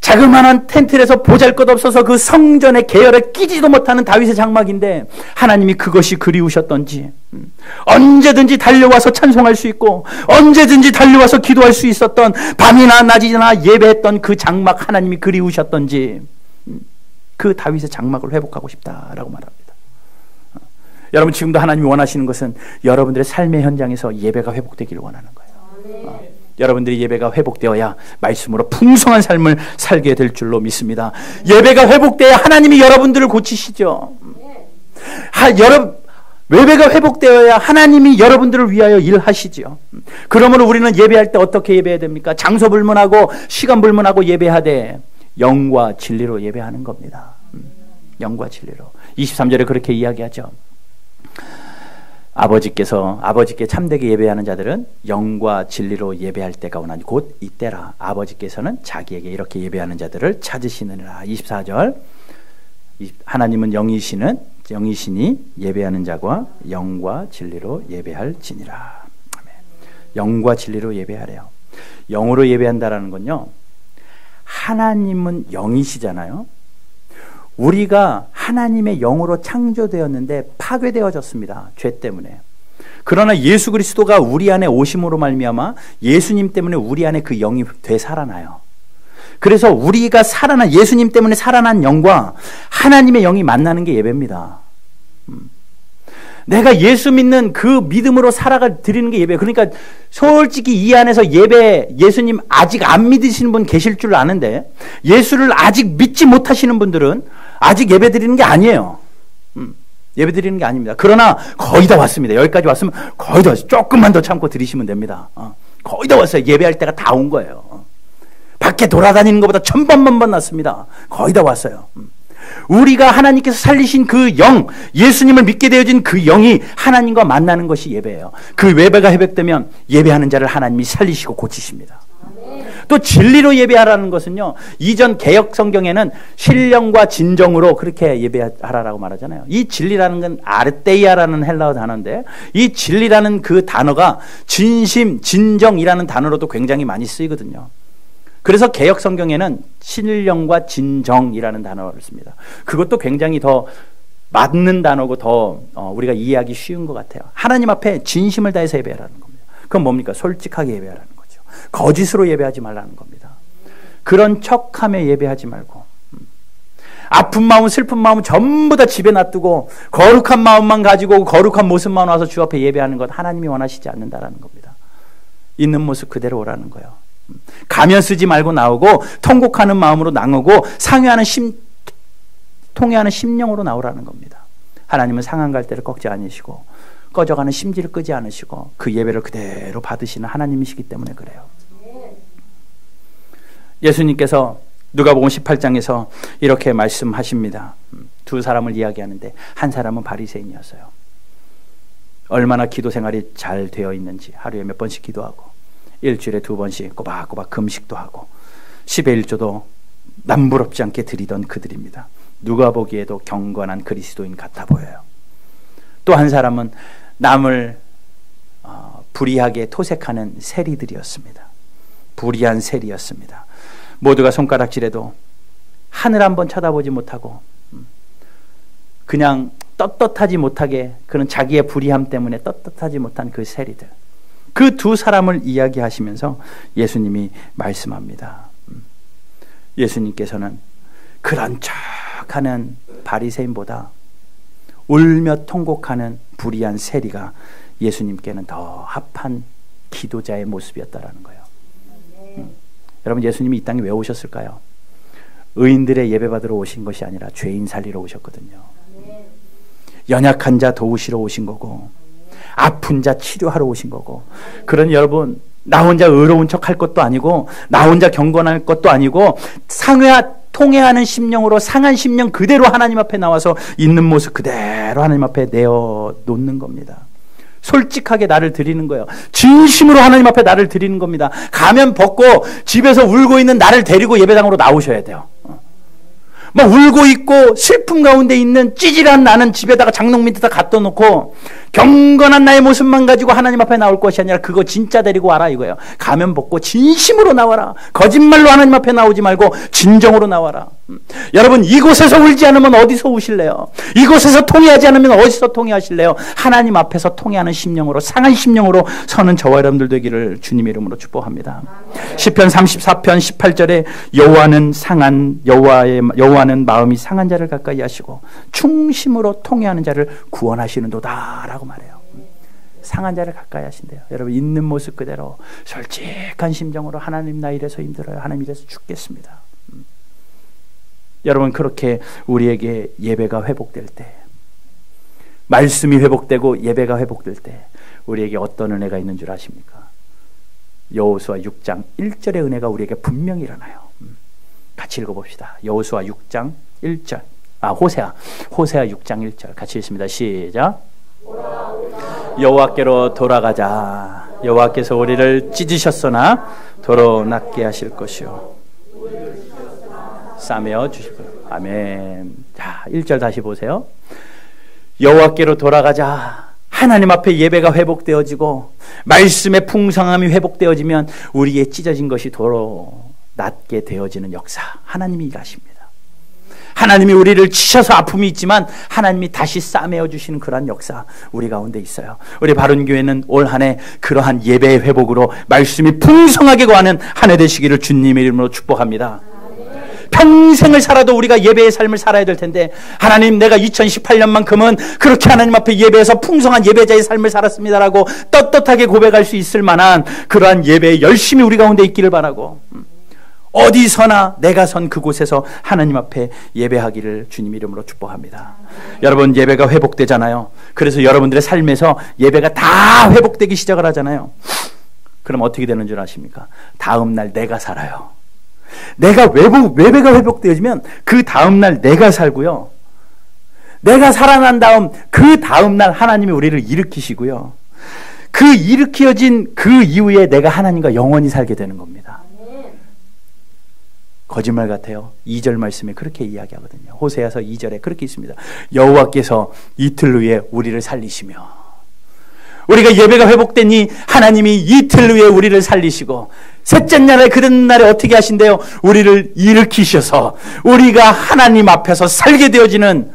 자그마한 텐트에서 보잘것없어서 그 성전의 계열에 끼지도 못하는 다윗의 장막인데 하나님이 그것이 그리우셨던지 언제든지 달려와서 찬송할 수 있고 언제든지 달려와서 기도할 수 있었던 밤이나 낮이나 예배했던 그 장막 하나님이 그리우셨던지 그 다윗의 장막을 회복하고 싶다라고 말합니다. 여러분 지금도 하나님이 원하시는 것은 여러분들의 삶의 현장에서 예배가 회복되기를 원하는 거예요. 여러분들이 예배가 회복되어야 말씀으로 풍성한 삶을 살게 될 줄로 믿습니다. 예배가 회복되어야 하나님이 여러분들을 고치시죠. 예배가 회복되어야 하나님이 여러분들을 위하여 일하시죠. 그러므로 우리는 예배할 때 어떻게 예배해야 됩니까? 장소 불문하고 시간 불문하고 예배하되 영과 진리로 예배하는 겁니다. 영과 진리로. 23절에 그렇게 이야기하죠. 아버지께 참되게 예배하는 자들은 영과 진리로 예배할 때가 오나니 곧 이때라. 아버지께서는 자기에게 이렇게 예배하는 자들을 찾으시느니라. 24절. 하나님은 영이시니 예배하는 자가 영과 진리로 예배할지니라. 아멘. 영과 진리로 예배하래요. 영으로 예배한다라는 건요, 하나님은 영이시잖아요. 우리가 하나님의 영으로 창조되었는데 파괴되어졌습니다. 죄 때문에. 그러나 예수 그리스도가 우리 안에 오심으로 말미암아 예수님 때문에 우리 안에 그 영이 되살아나요. 그래서 우리가 예수님 때문에 살아난 영과 하나님의 영이 만나는 게 예배입니다. 내가 예수 믿는 그 믿음으로 드리는 게 예배예요. 그러니까 솔직히 이 안에서 예수님 아직 안 믿으시는 분 계실 줄 아는데 예수를 아직 믿지 못하시는 분들은 아직 예배 드리는 게 아니에요. 예배 드리는 게 아닙니다. 그러나 거의 다 왔습니다. 여기까지 왔으면 거의 다 왔어요. 조금만 더 참고 드리시면 됩니다. 거의 다 왔어요. 예배할 때가 다 온 거예요. 밖에 돌아다니는 것보다 1000번 낫습니다. 거의 다 왔어요. 우리가 하나님께서 살리신 그 영, 예수님을 믿게 되어진 그 영이 하나님과 만나는 것이 예배예요. 그 예배가 회복되면 예배하는 자를 하나님이 살리시고 고치십니다. 또 진리로 예배하라는 것은요, 이전 개역 성경에는 신령과 진정으로 그렇게 예배하라라고 말하잖아요. 이 진리라는 건 아르테이아라는 헬라어 단어인데 이 진리라는 그 단어가 진심, 진정이라는 단어로도 굉장히 많이 쓰이거든요. 그래서 개역 성경에는 신령과 진정이라는 단어를 씁니다. 그것도 굉장히 더 맞는 단어고 더 우리가 이해하기 쉬운 것 같아요. 하나님 앞에 진심을 다해서 예배하라는 겁니다. 그건 뭡니까? 솔직하게 예배하라는 거죠. 거짓으로 예배하지 말라는 겁니다. 그런 척하며 예배하지 말고 아픈 마음, 슬픈 마음 전부 다 집에 놔두고 거룩한 마음만 가지고 거룩한 모습만 와서 주 앞에 예배하는 것 하나님이 원하시지 않는다라는 겁니다. 있는 모습 그대로 오라는 거예요. 가면 쓰지 말고 나오고 통곡하는 마음으로 나오고 통회하는 심령으로 나오라는 겁니다. 하나님은 상한 갈대를 꺾지 않으시고 꺼져가는 심지를 끄지 않으시고 그 예배를 그대로 받으시는 하나님이시기 때문에 그래요. 예수님께서 누가복음 18장에서 이렇게 말씀하십니다. 두 사람을 이야기하는데 한 사람은 바리새인이었어요. 얼마나 기도 생활이 잘 되어 있는지 하루에 몇 번씩 기도하고 일주일에 2번씩 꼬박꼬박 금식도 하고 10의 1조도 남부럽지 않게 드리던 그들입니다. 누가 보기에도 경건한 그리스도인 같아 보여요. 또 한 사람은 남을 불의하게 토색하는 세리들이었습니다. 불의한 세리였습니다. 모두가 손가락질해도 하늘 한번 쳐다보지 못하고 그냥 떳떳하지 못하게 그런 자기의 불의함 때문에 떳떳하지 못한 그 세리들, 그 두 사람을 이야기하시면서 예수님이 말씀합니다. 예수님께서는 그런 척하는 바리새인보다 울며 통곡하는 불의한 세리가 예수님께는 더 합한 기도자의 모습이었다라는 거예요. 여러분, 예수님이 이 땅에 왜 오셨을까요? 의인들의 예배받으러 오신 것이 아니라 죄인 살리러 오셨거든요. 연약한 자 도우시러 오신 거고, 아픈 자 치료하러 오신 거고. 그러니 여러분, 나 혼자 의로운 척 할 것도 아니고, 나 혼자 경건할 것도 아니고, 통회하는 심령으로 상한 심령 그대로 하나님 앞에 나와서 있는 모습 그대로 하나님 앞에 내어놓는 겁니다. 솔직하게 나를 드리는 거예요. 진심으로 하나님 앞에 나를 드리는 겁니다. 가면 벗고 집에서 울고 있는 나를 데리고 예배당으로 나오셔야 돼요. 막 울고 있고 슬픔 가운데 있는 찌질한 나는 집에다가 장롱 밑에다 갖다 놓고 경건한 나의 모습만 가지고 하나님 앞에 나올 것이 아니라 그거 진짜 데리고 와라 이거예요. 가면 벗고 진심으로 나와라. 거짓말로 하나님 앞에 나오지 말고 진정으로 나와라. 여러분, 이곳에서 울지 않으면 어디서 우실래요? 이곳에서 통회하지 않으면 어디서 통회하실래요? 하나님 앞에서 통회하는 심령으로, 상한 심령으로 서는 저와 여러분들 되기를 주님 이름으로 축복합니다. 시편 34편 18절에 여호와는 마음이 상한 자를 가까이 하시고 충심으로 통회하는 자를 구원하시는도다 라고 말해요. 상한 자를 가까이 하신대요. 여러분, 있는 모습 그대로 솔직한 심정으로 하나님, 나 이래서 힘들어요. 하나님, 이래서 죽겠습니다. 여러분, 그렇게 우리에게 예배가 회복될 때, 말씀이 회복되고 예배가 회복될 때 우리에게 어떤 은혜가 있는 줄 아십니까? 여호수아 6장 1절의 은혜가 우리에게 분명히 일어나요. 같이 읽어봅시다. 여호수아 6장 1절. 호세아 6장 1절 같이 읽습니다. 시작. 여호와께로 돌아가자. 여호와께서 우리를 찢으셨으나 도로 낫게 하실 것이요 싸매어 주실 거예요. 아멘. 자, 1절 다시 보세요. 여호와께로 돌아가자. 하나님 앞에 예배가 회복되어지고 말씀의 풍성함이 회복되어지면 우리의 찢어진 것이 도로 낫게 되어지는 역사, 하나님이 일하십니다. 하나님이 우리를 치셔서 아픔이 있지만 하나님이 다시 싸매어 주시는 그러한 역사 우리 가운데 있어요. 우리 바른교회는 올 한 해 그러한 예배의 회복으로 말씀이 풍성하게 거하는 한 해 되시기를 주님의 이름으로 축복합니다. 평생을 살아도 우리가 예배의 삶을 살아야 될 텐데, 하나님, 내가 2018년만큼은 그렇게 하나님 앞에 예배에서 풍성한 예배자의 삶을 살았습니다라고 떳떳하게 고백할 수 있을 만한 그러한 예배에 열심히 우리 가운데 있기를 바라고, 어디서나 내가 선 그곳에서 하나님 앞에 예배하기를 주님 이름으로 축복합니다. 여러분, 예배가 회복되잖아요. 그래서 여러분들의 삶에서 예배가 다 회복되기 시작을 하잖아요. 그럼 어떻게 되는 줄 아십니까? 다음 날 내가 살아요. 내가 예배가 회복되어지면 그 다음날 내가 살고요. 내가 살아난 그 다음날 하나님이 우리를 일으키시고요. 그 일으켜진 그 이후에 내가 하나님과 영원히 살게 되는 겁니다. 거짓말 같아요. 2절 말씀에 그렇게 이야기하거든요. 호세아서 2절에 그렇게 있습니다. 여호와께서 이틀 후에 우리를 살리시며, 우리가 예배가 회복되니 하나님이 이틀 후에 우리를 살리시고 셋째 날에 그런 날에 어떻게 하신대요? 우리를 일으키셔서 우리가 하나님 앞에서 살게 되어지는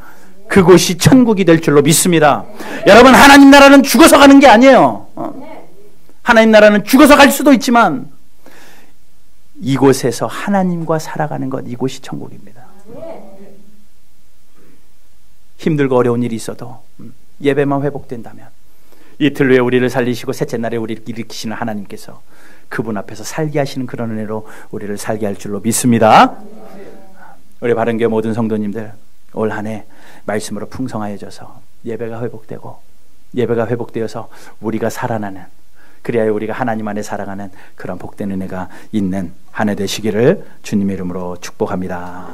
그곳이 천국이 될 줄로 믿습니다. 여러분, 하나님 나라는 죽어서 가는 게 아니에요. 하나님 나라는 죽어서 갈 수도 있지만 이곳에서 하나님과 살아가는 것, 이곳이 천국입니다. 힘들고 어려운 일이 있어도 예배만 회복된다면 이틀 후에 우리를 살리시고 셋째 날에 우리를 일으키시는 하나님께서 그분 앞에서 살게 하시는 그런 은혜로 우리를 살게 할 줄로 믿습니다. 우리 바른교회 모든 성도님들, 올 한 해 말씀으로 풍성하여져서 예배가 회복되고 예배가 회복되어서 우리가 살아나는, 그래야 우리가 하나님 안에 살아가는 그런 복된 은혜가 있는 한 해 되시기를 주님의 이름으로 축복합니다.